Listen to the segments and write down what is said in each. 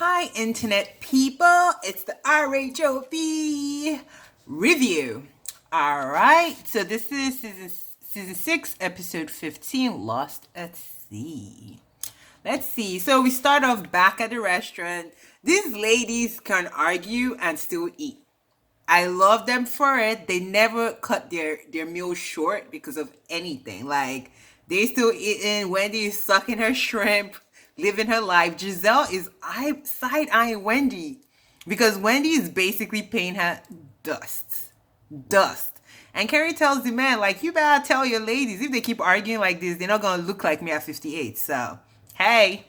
Hi, internet people. It's the RHOB review. All right. So this is season 6, episode 15, Lost at Sea. Let's see. So we start off back at the restaurant. These ladies can argue and still eat. I love them for it. They never cut their meal short because of anything. Like they still eating. Wendy is sucking her shrimp, living her life. Giselle is side eyeing Wendy because Wendy is basically paying her dust. And Carrie tells the man like, you better tell your ladies if they keep arguing like this, they're not gonna look like me at 58. So hey.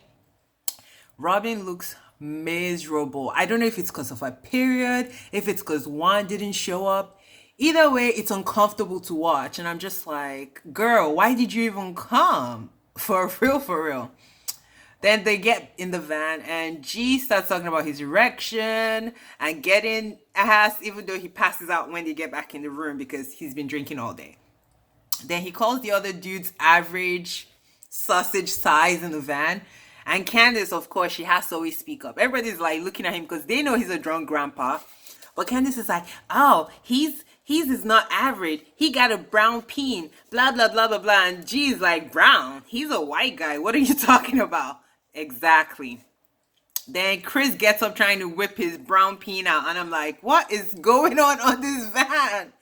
Robin looks miserable. I don't know if it's because of her period, if it's because Juan didn't show up. Either way, it's uncomfortable to watch. And I'm just like, girl, why did you even come? For real, for real. Then they get in the van and G starts talking about his erection and getting ass, even though he passes out when they get back in the room because he's been drinking all day. Then he calls the other dudes average sausage size in the van. And Candace, of course, she has to always speak up. Everybody's like looking at him because they know he's a drunk grandpa. But Candace is like, oh, he's is not average. He got a brown peen, blah, blah, blah, blah, blah. And G is like, brown? He's a white guy. What are you talking about? Exactly. Then Chris gets up trying to whip his brown peen out. And I'm like, what is going on this van?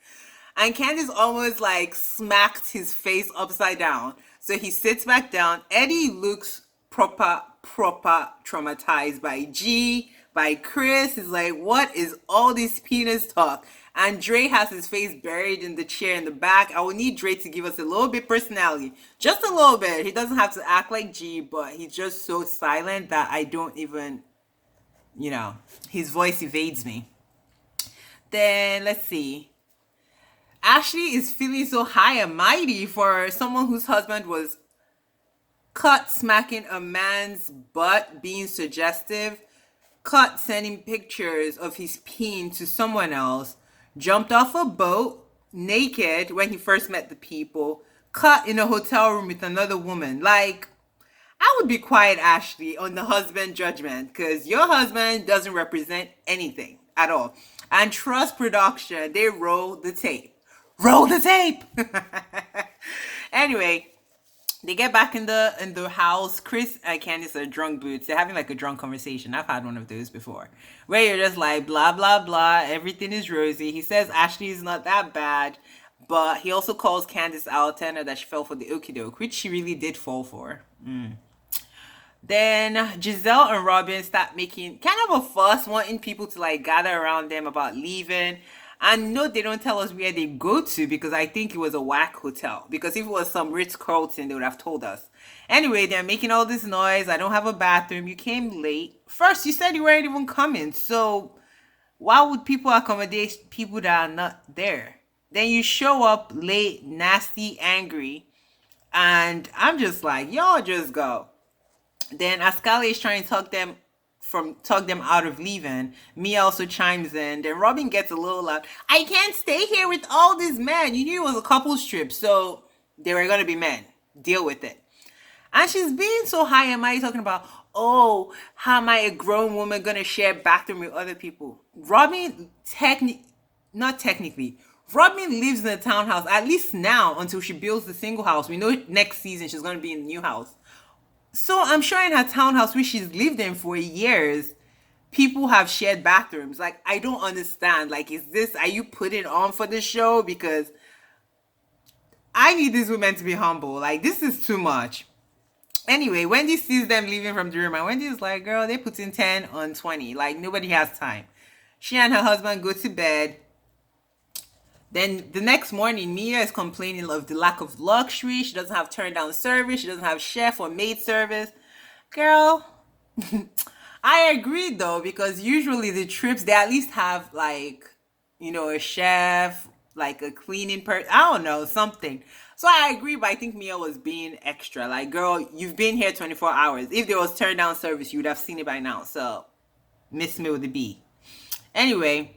And Candace almost like smacked his face upside down. So he sits back down. Eddie looks proper traumatized by G, by Chris. Is like, what is all this penis talk? And Dre has his face buried in the chair in the back. I will need Dre to give us a little bit personality. Just a little bit. He doesn't have to act like G, but he's just so silent that I don't even, his voice evades me. Then, let's see. Ashley is feeling so high and mighty for someone whose husband was cut smacking a man's butt, being suggestive, cut sending pictures of his peen to someone else, jumped off a boat naked when he first met the people, cut in a hotel room with another woman. Like, I would be quiet, Ashley, on the husband judgment because your husband doesn't represent anything at all. And trust production, they roll the tape. Roll the tape! Anyway, they get back in the house. Chris and Candice are drunk boots. They're having like a drunk conversation. I've had one of those before. Where you're just like, blah, blah, blah. Everything is rosy. He says Ashley is not that bad. But he also calls Candice out, telling her that she fell for the okie doke, which she really did fall for. Then Giselle and Robin start making kind of a fuss, wanting people to like gather around them about leaving. And no, they don't tell us where they go to because I think it was a whack hotel. Because if it was some Ritz-Carlton, they would have told us. Anyway, they're making all this noise. I don't have a bathroom. You came late. First, you said you weren't even coming. So why would people accommodate people that are not there? Then you show up late, nasty, angry. And I'm just like, y'all just go. Then Ascali is trying to talk them out of leaving. Mia also chimes in. Then Robin gets a little loud. I can't stay here with all these men. You knew it was a couple's trip, so they were gonna be men. Deal with it. And she's being so high and mighty talking about, oh, how am I a grown woman gonna share bathroom with other people? Robin not technically. Robin lives in a townhouse, at least now, until she builds the single house. We know next season she's gonna be in the new house. So I'm sure in her townhouse, which she's lived in for years, people have shared bathrooms. Like, I don't understand. Like, are you putting on for the show? Because I need these women to be humble. Like, this is too much. Anyway, Wendy sees them leaving from the room, and Wendy is like, girl, they put in 10 on 20. Like, nobody has time. She and her husband go to bed. Then the next morning, Mia is complaining of the lack of luxury. She doesn't have turn down service. She doesn't have chef or maid service. Girl, I agree though, because usually the trips, they at least have like, a chef, like a cleaning person. I don't know, something. So I agree, but I think Mia was being extra. Like, girl, you've been here 24 hours. If there was turn down service, you would have seen it by now. So, miss me with the B. Anyway,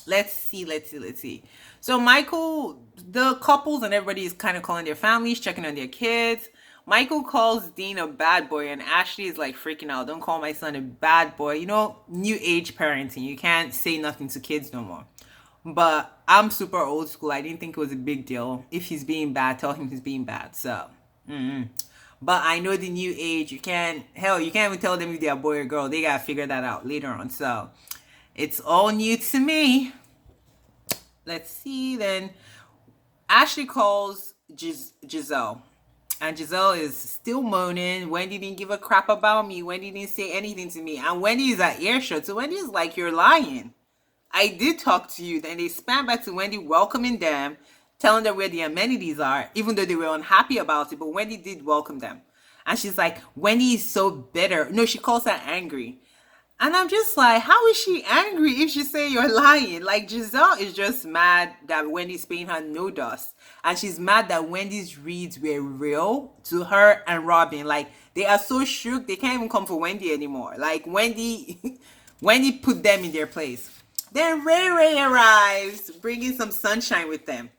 let's see. So Michael, the couples and everybody is kind of calling their families, checking on their kids. Michael calls Dean a bad boy, and Ashley is like freaking out. Don't call my son a bad boy. You know, new age parenting. You can't say nothing to kids no more. But I'm super old school. I didn't think it was a big deal. If he's being bad, tell him he's being bad. So, but I know the new age. You can't even tell them if they're a boy or girl. They gotta figure that out later on. So, it's all new to me. Let's see. Then Ashley calls Giselle. And Giselle is still moaning. Wendy didn't give a crap about me. Wendy didn't say anything to me. And Wendy is at earshot. So Wendy is like, you're lying. I did talk to you. Then they span back to Wendy welcoming them, telling them where the amenities are, even though they were unhappy about it. But Wendy did welcome them. And she's like, Wendy is so bitter. No, she calls her angry. And I'm just like, how is she angry if she say you're lying? Like, Giselle is just mad that Wendy's paying her no dust. And she's mad that Wendy's reads were real to her and Robin. Like, they are so shook, they can't even come for Wendy anymore. Like, Wendy put them in their place. Then Ray arrives, bringing some sunshine with them.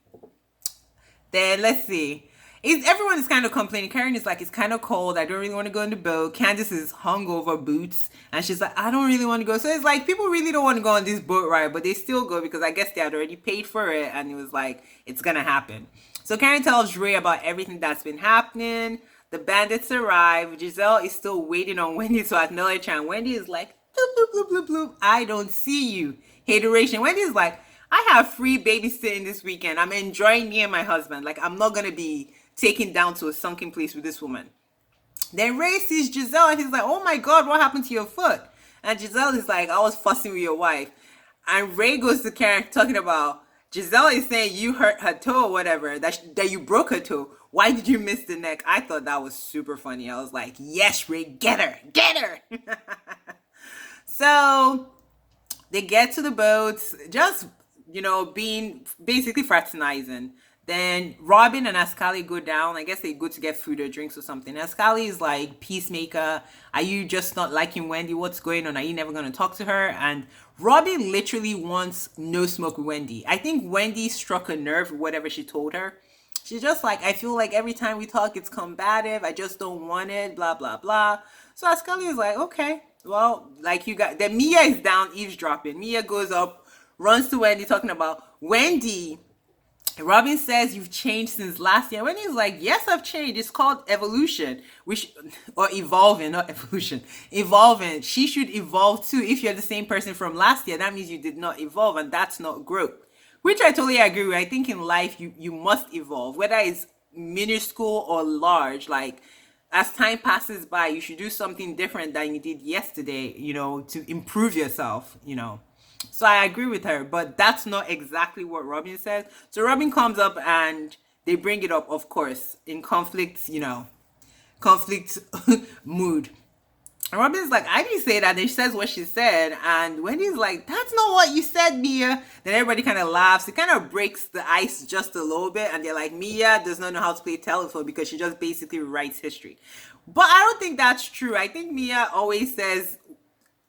Then, let's see. Everyone is kind of complaining. Karen is like, it's kind of cold. I don't really want to go on the boat. Candace is hungover boots. And she's like, I don't really want to go. So it's like, people really don't want to go on this boat ride, but they still go because I guess they had already paid for it. And it was like, it's going to happen. So Karen tells Ray about everything that's been happening. The bandits arrive. Giselle is still waiting on Wendy to acknowledge her. And Wendy is like, bloop, bloop, bloop, bloop, bloop. I don't see you. Hateration. Wendy is like, I have free babysitting this weekend. I'm enjoying me and my husband. Like, I'm not going to be taken down to a sunken place with this woman. Then Ray sees Giselle and he's like, oh my God, what happened to your foot? And Giselle is like, I was fussing with your wife. And Ray goes to Karen talking about, Giselle is saying you hurt her toe or whatever, that you broke her toe. Why did you miss the neck? I thought that was super funny. I was like, yes, Ray, get her. So they get to the boats, just, being basically fraternizing. Then Robin and Ascali go down. I guess they go to get food or drinks or something. Ascali is like, peacemaker. Are you just not liking Wendy? What's going on? Are you never going to talk to her? And Robin literally wants no smoke with Wendy. I think Wendy struck a nerve with whatever she told her. She's just like, I feel like every time we talk, it's combative. I just don't want it, blah, blah, blah. So Ascali is like, okay, well, like you got... Then Mia is down eavesdropping. Mia goes up, runs to Wendy talking about, Wendy... Robin says you've changed since last year. Wendy's like, yes, I've changed. It's called evolution, or evolving, not evolution. Evolving. She should evolve too. If you're the same person from last year, that means you did not evolve, and that's not growth. Which I totally agree with. I think in life you must evolve, whether it's minuscule or large. Like, as time passes by, you should do something different than you did yesterday, to improve yourself, So I agree with her, but that's not exactly what Robin says. So Robin comes up and they bring it up, of course, in conflict mood. And Robin's like, I didn't say that. And she says what she said. And Wendy's like, that's not what you said, Mia. Then everybody kind of laughs. It kind of breaks the ice just a little bit. And they're like, Mia does not know how to play telephone because she just basically writes history. But I don't think that's true. I think Mia always says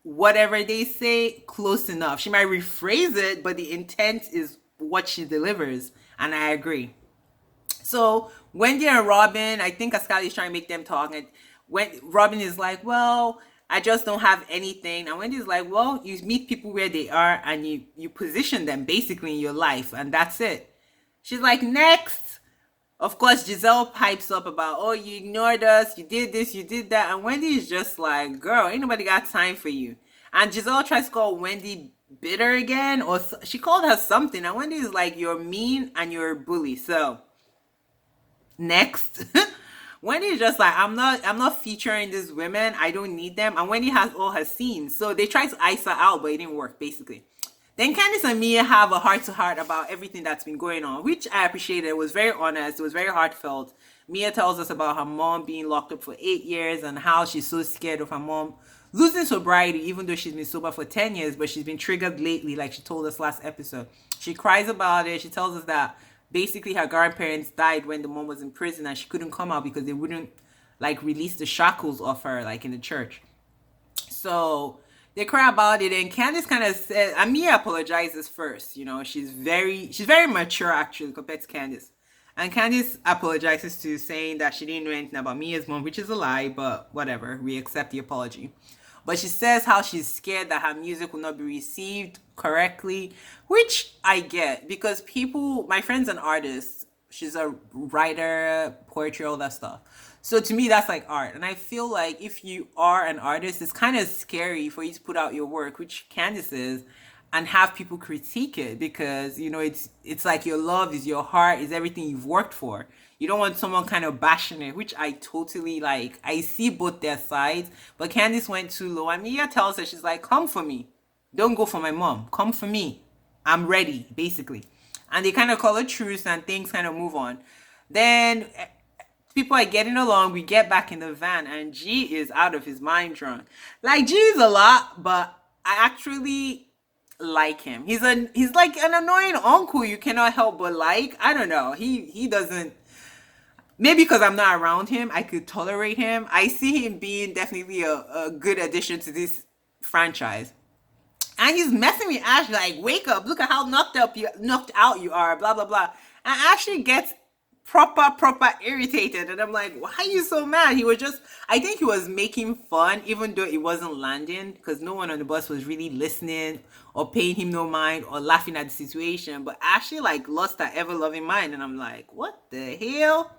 whatever they say, close enough. She might rephrase it, but the intent is what she delivers. And I agree. So Wendy and Robin, I think Ascali is trying to make them talk. And when Robin is like, well, I just don't have anything. And Wendy's like, well, you meet people where they are and you position them basically in your life. And that's it. She's like, next. Of course, Giselle pipes up about, oh, you ignored us. You did this, you did that. And Wendy is just like, girl, ain't nobody got time for you. And Giselle tries to call Wendy bitter again. Or she called her something. And Wendy is like, you're mean and you're a bully. So, next. Wendy is just like, I'm not featuring these women. I don't need them. And Wendy has all her scenes. So they tried to ice her out, but it didn't work, basically. Then Candice and Mia have a heart-to-heart about everything that's been going on, which I appreciated. It was very honest. It was very heartfelt. Mia tells us about her mom being locked up for 8 years and how she's so scared of her mom losing sobriety, even though she's been sober for 10 years, but she's been triggered lately, like she told us last episode. She cries about it. She tells us that basically her grandparents died when the mom was in prison and she couldn't come out because they wouldn't release the shackles off her in the church. So they cry about it, and Candice kind of says, and Mia apologizes first. She's very mature actually compared to Candice. And Candice apologizes to saying that she didn't know anything about Mia's mom, which is a lie, but whatever. We accept the apology. But she says how she's scared that her music will not be received correctly, which I get because people, my friend's an artist. She's a writer, poetry, all that stuff. So to me, that's like art. And I feel like if you are an artist, it's kind of scary for you to put out your work, which Candice is, and have people critique it because it's like your love is your heart is everything you've worked for. You don't want someone kind of bashing it, which I totally like. I see both their sides, but Candice went too low. And Mia tells her, she's like, come for me, don't go for my mom, come for me, I'm ready, basically. And they kind of call a truce and things kind of move on. Then people are getting along. We get back in the van and G is out of his mind drunk. Like, G is a lot, but I actually like him. He's like an annoying uncle you cannot help but like. I don't know. He doesn't, maybe because I'm not around him, I could tolerate him. I see him being definitely a good addition to this franchise. And he's messing with Ashley like, wake up, look at how knocked out you are, blah blah blah. And Ashley gets proper irritated, and I'm like, why are you so mad? He was just, I think he was making fun, even though it wasn't landing, because no one on the bus was really listening or paying him no mind or laughing at the situation. But Ashley like lost her ever loving mind, and I'm like, what the hell?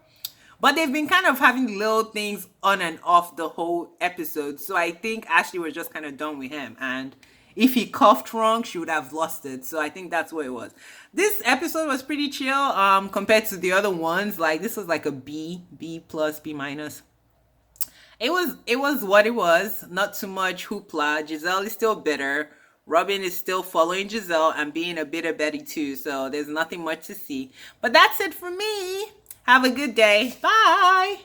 But they've been kind of having little things on and off the whole episode, so I think Ashley was just kind of done with him. And if he coughed wrong, she would have lost it. So I think that's what it was. This episode was pretty chill compared to the other ones. Like, this was like a B plus, B minus. It was what it was. Not too much hoopla. Giselle is still bitter. Robin is still following Giselle and being a bitter Betty too. So there's nothing much to see. But that's it for me. Have a good day. Bye.